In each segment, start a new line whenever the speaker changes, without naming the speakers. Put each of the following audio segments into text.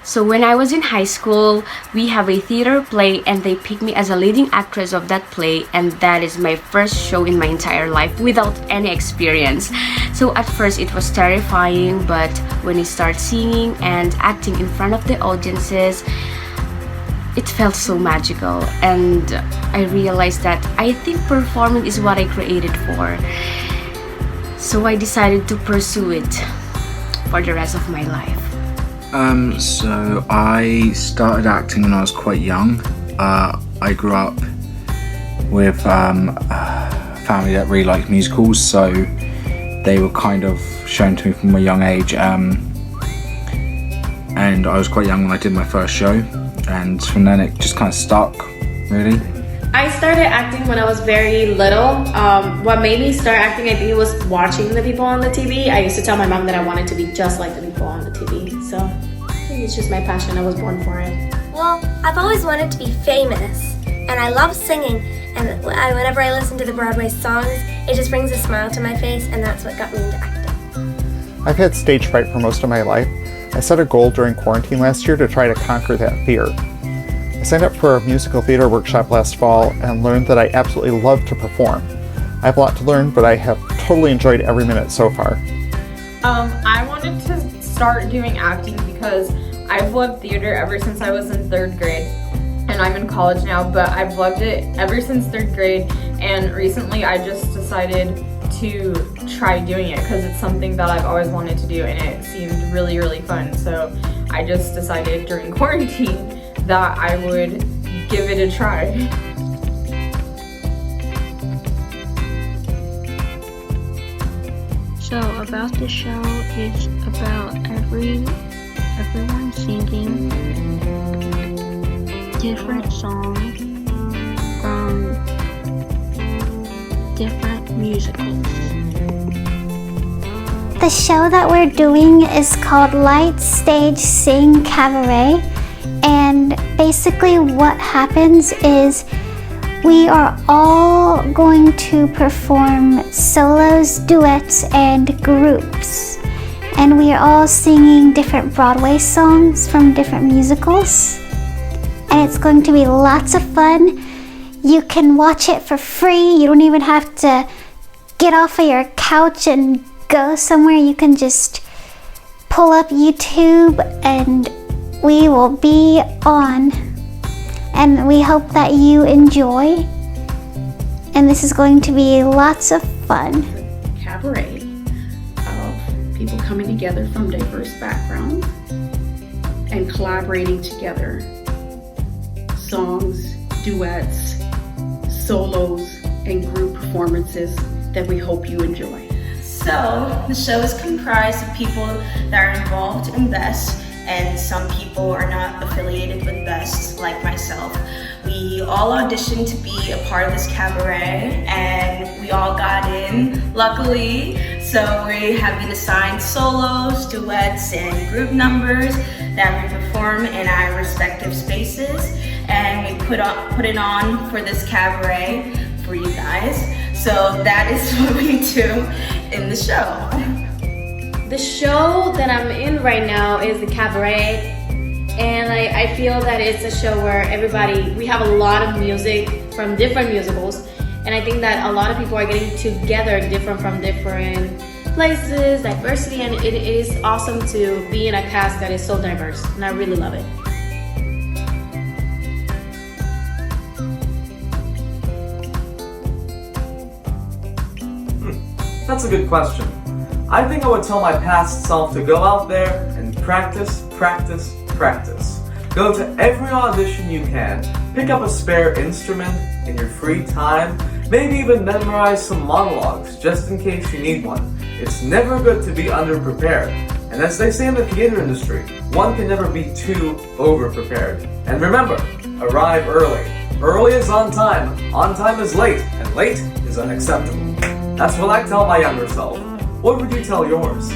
So when I was in high school, we have a theater play and they picked me as a leading actress of that play, and that is my first show in my entire life without any experience. So at first it was terrifying, but when I started singing and acting in front of the audiences, it felt so magical, and I realized that I think performing is what I created for. So I decided to pursue it for the rest of my life.
So I started acting when I was quite young. I grew up with a family that really liked musicals, so they were kind of shown to me from a young age. And I was quite young when I did my first show, and from then it just kind of stuck, really.
I started acting when I was very little. What made me start acting, I think it was watching the people on the TV. I used to tell my mom that I wanted to be just like the people on the TV. So I think it's just my passion. I was born for it.
Well, I've always wanted to be famous, and I love singing. And whenever I listen to the Broadway songs, it just brings a smile to my face, and that's what got me into acting.
I've had stage fright for most of my life. I set a goal during quarantine last year to try to conquer that fear. I signed up for a musical theater workshop last fall and learned that I absolutely love to perform. I have a lot to learn, but I have totally enjoyed every minute so far.
I wanted to start doing acting because I've loved theater ever since I was in 3rd grade. And I'm in college now, but I've loved it ever since 3rd grade, and recently I just decided to try doing it because it's something that I've always wanted to do and it seemed really, really fun. So I just decided during quarantine that I would give it a try.
So about the show, it's about everyone singing different songs from different musicals.
The show that we're doing is called Light Stage Sing Cabaret, and basically what happens is we are all going to perform solos, duets, and groups, and we are all singing different Broadway songs from different musicals, and it's going to be lots of fun. You can watch it for free. You don't even have to get off of your couch and go somewhere. You can just pull up YouTube and we will be on. And we hope that you enjoy. And this is going to be lots of fun.
Cabaret of people coming together from diverse backgrounds and collaborating together. Songs, duets, solos, and group performances that we hope you enjoy.
So, the show is comprised of people that are involved in BEST, and some people are not affiliated with BEST, like myself. We all auditioned to be a part of this cabaret, and we all got in, luckily. So we have been assigned solos, duets, and group numbers that we perform in our respective spaces, and we put it on for this cabaret for you guys. So that is what we do in the show.
The show that I'm in right now is the Cabaret, and I feel that it's a show where we have a lot of music from different musicals, and I think that a lot of people are getting together from different places, diversity, and it is awesome to be in a cast that is so diverse, and I really love it.
That's a good question. I think I would tell my past self to go out there and practice, practice, practice. Go to every audition you can, pick up a spare instrument in your free time, maybe even memorize some monologues just in case you need one. It's never good to be underprepared. And as they say in the theater industry, one can never be too over-prepared. And remember, arrive early. Early is on time is late, and late is unacceptable. That's what I tell my younger self. What would you tell yours?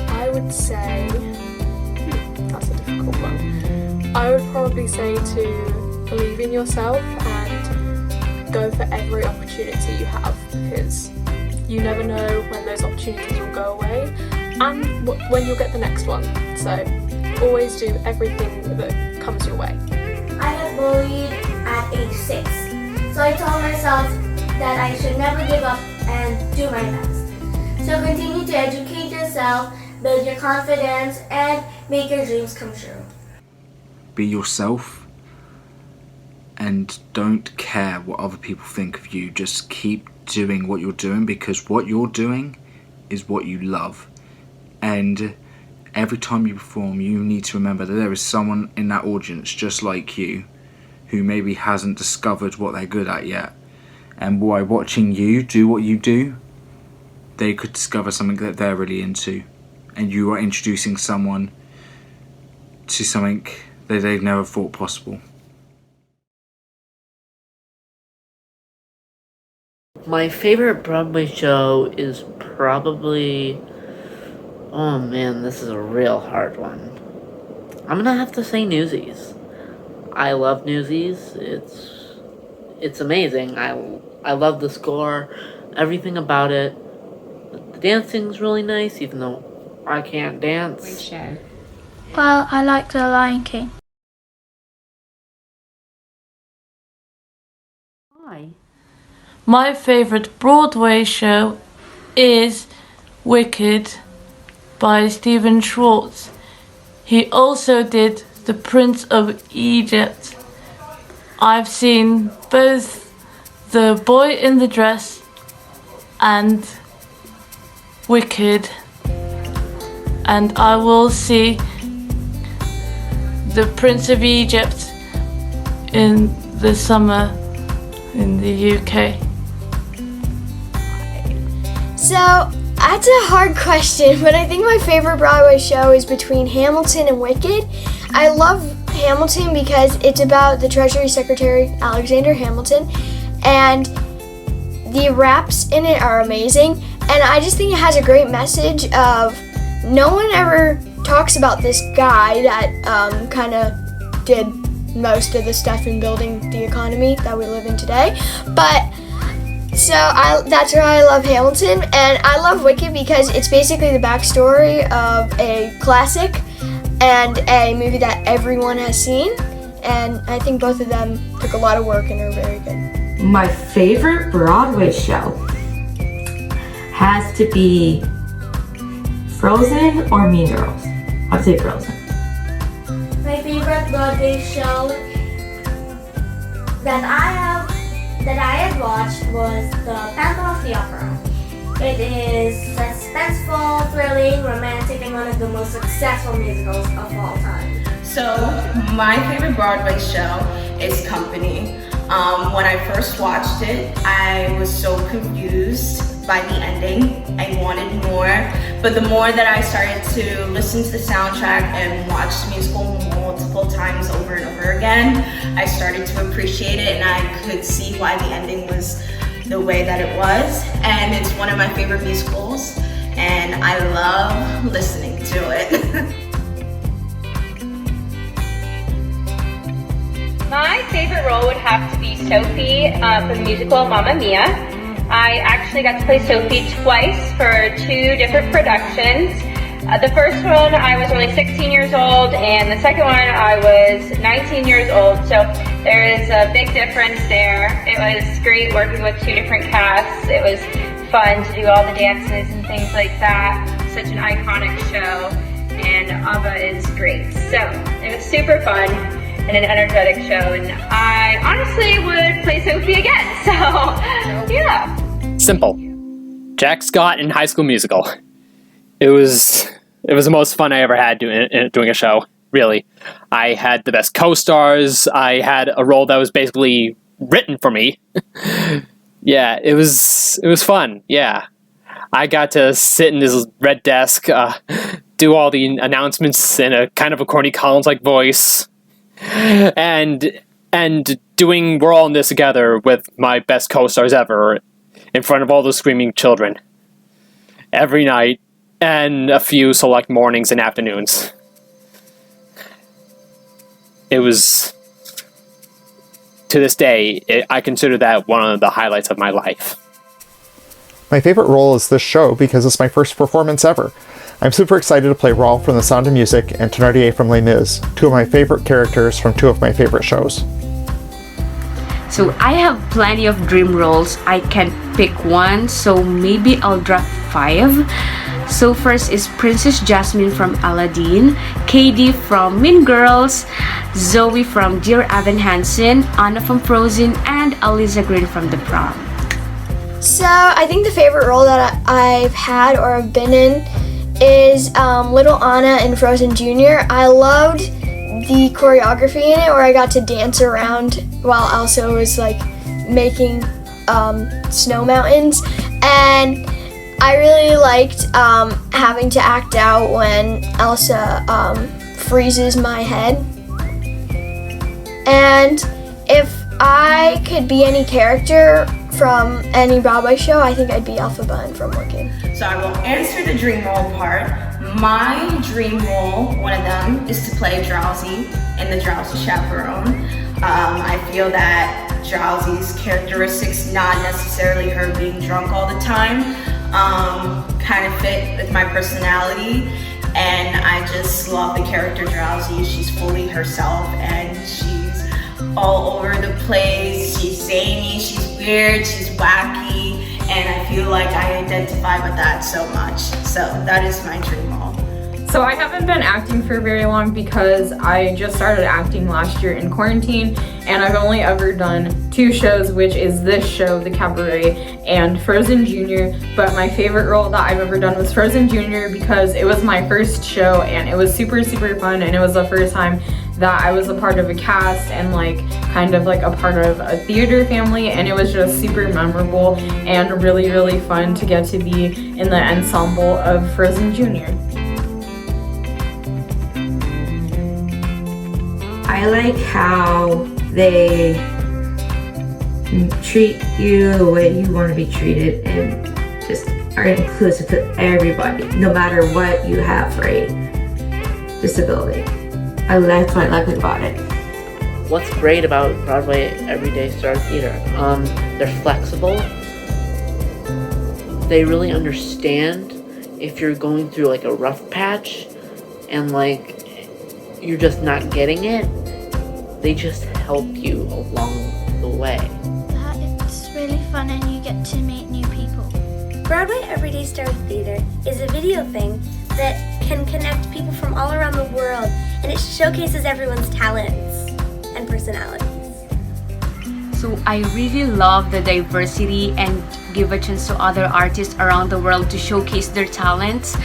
I would say, that's a difficult one. I would probably say to believe in yourself and go for every opportunity you have, because you never know when those opportunities will go away and when you'll get the next one. So always do everything that comes your way.
I got bullied at age 6, so I told myself that I should never give up and do my best. So continue to educate yourself, build your confidence, and make your dreams come true.
Be yourself and don't care what other people think of you. Just keep doing what you're doing, because what you're doing is what you love. And every time you perform, you need to remember that there is someone in that audience just like you who maybe hasn't discovered what they're good at yet. And by watching you do what you do, they could discover something that they're really into. And you are introducing someone to something that they've never thought possible.
My favorite Broadway show is probably... Oh man, this is a real hard one. I'm gonna have to say Newsies. I love Newsies. It's amazing. I love the score, everything about it. The dancing's really nice, even though I can't dance.
Great show.
Well, I like The Lion King.
Why?
My favourite Broadway show is Wicked by Stephen Schwartz. He also did The Prince of Egypt. I've seen both The Boy in the Dress and Wicked, and I will see The Prince of Egypt in the summer in the UK.
So, that's a hard question, but I think my favorite Broadway show is between Hamilton and Wicked. I love Hamilton because it's about the Treasury Secretary, Alexander Hamilton, and the raps in it are amazing, and I just think it has a great message of no one ever talks about this guy that kind of did most of the stuff in building the economy that we live in today, but so that's why I love Hamilton, and I love Wicked because it's basically the backstory of a classic and a movie that everyone has seen, and I think both of them took a lot of work and are very good.
My favorite Broadway show has to be Frozen or Mean Girls. I'd say Frozen.
My favorite Broadway show that I had watched was The Phantom of the Opera. It is suspenseful, thrilling, romantic, and one of the most successful musicals of all time.
So, my favorite Broadway show is Company. When I first watched it, I was so confused by the ending. I wanted more, but the more that I started to listen to the soundtrack and watch the musical multiple times over and over again, I started to appreciate it, and I could see why the ending was the way that it was. And it's one of my favorite musicals, and I love listening to it.
My favorite role would have to be Sophie from the musical Mamma Mia. I actually got to play Sophie twice for 2 different productions. The first one I was only 16 years old, and the second one I was 19 years old, so there is a big difference there. It was great working with 2 different casts. It was fun to do all the dances and things like that. Such an iconic show, and ABBA is great. So it was super fun and an energetic show, and I honestly would play Sophie again, so yeah.
Simple. Jack Scott in High School Musical. It was the most fun I ever had doing a show, really. I had the best co-stars, I had a role that was basically written for me. Yeah, it was fun, yeah. I got to sit in this red desk, do all the announcements in a kind of a Corny Collins-like voice, and doing We're All in This Together with my best co-stars ever in front of all those screaming children every night and a few select mornings and afternoons. It was, to this day, I consider that one of the highlights of my life.
My favorite role is this show because it's my first performance ever. I'm super excited to play Rolf from The Sound of Music and Thénardier from Les Mis, two of my favorite characters from two of my favorite shows.
So I have plenty of dream roles. I can't pick one, so maybe I'll drop 5. So first is Princess Jasmine from Aladdin, Katie from Mean Girls, Zoe from Dear Evan Hansen, Anna from Frozen, and Aliza Green from The Prom.
So I think the favorite role that I've had or have been in is Little Anna in Frozen Jr. I loved the choreography in it where I got to dance around while Elsa was like making snow mountains, and I really liked having to act out when Elsa freezes my head. And if I could be any character from any Broadway show, I think I'd be Elphaba from Wicked.
So I will answer the dream role part. My dream role, one of them, is to play Drowsy in The Drowsy Chaperone. I feel that Drowsy's characteristics, not necessarily her being drunk all the time, kind of fit with my personality, and I just love the character Drowsy. She's fully herself, and she's all over the place. She's zany, she's weird, she's wacky, and I feel like I identify with that so much. So that is my dream role.
So I haven't been acting for very long because I just started acting last year in quarantine, and I've only ever done 2 shows, which is this show, The Cabaret, and Frozen Jr. But my favorite role that I've ever done was Frozen Jr. because it was my first show and it was super, super fun, and it was the first time that I was a part of a cast and like kind of like a part of a theater family, and it was just super memorable and really, really fun to get to be in the ensemble of Frozen Jr.
I like how they treat you the way you want to be treated and just are inclusive to everybody, no matter what you have for a disability. That's what I like about it.
What's great about Broadway Everyday Star Theater? They're flexible. They really understand if you're going through like a rough patch and like you're just not getting it. They just help you along the way.
It's really fun and you get to meet new people.
Broadway Everyday Star Theater is a video thing that can connect people from all around the world, and it showcases everyone's talents and personalities.
So I really love the diversity and give a chance to other artists around the world to showcase their talents.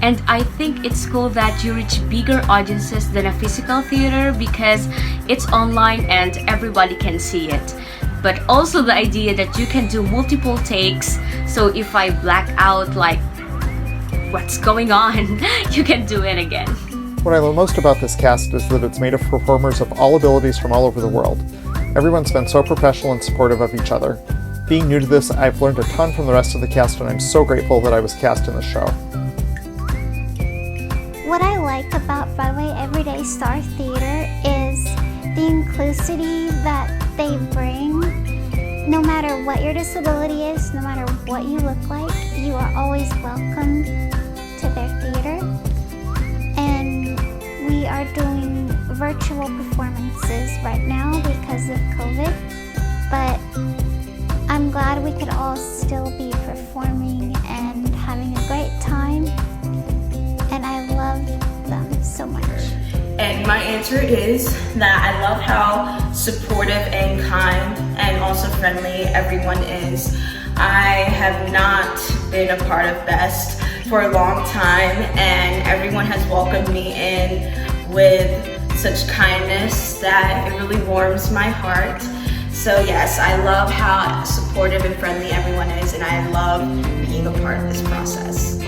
And I think it's cool that you reach bigger audiences than a physical theater because it's online and everybody can see it. But also the idea that you can do multiple takes, so if I black out like what's going on, you can do it again.
What I love most about this cast is that it's made of performers of all abilities from all over the world. Everyone's been so professional and supportive of each other. Being new to this, I've learned a ton from the rest of the cast, and I'm so grateful that I was cast in the show.
What I like about Broadway Everyday Star Theater is the inclusivity that they bring. No matter what your disability is, no matter what you look like, you are always welcome to their theater. And we are doing virtual performances right now because of COVID, but I'm glad we could all still be performing and having a great time, and I love them so much.
And my answer is that I love how supportive and kind and also friendly everyone is. I have not been a part of BEST for a long time, and everyone has welcomed me in with such kindness that it really warms my heart. So yes, I love how supportive and friendly everyone is, and I love being a part of this process.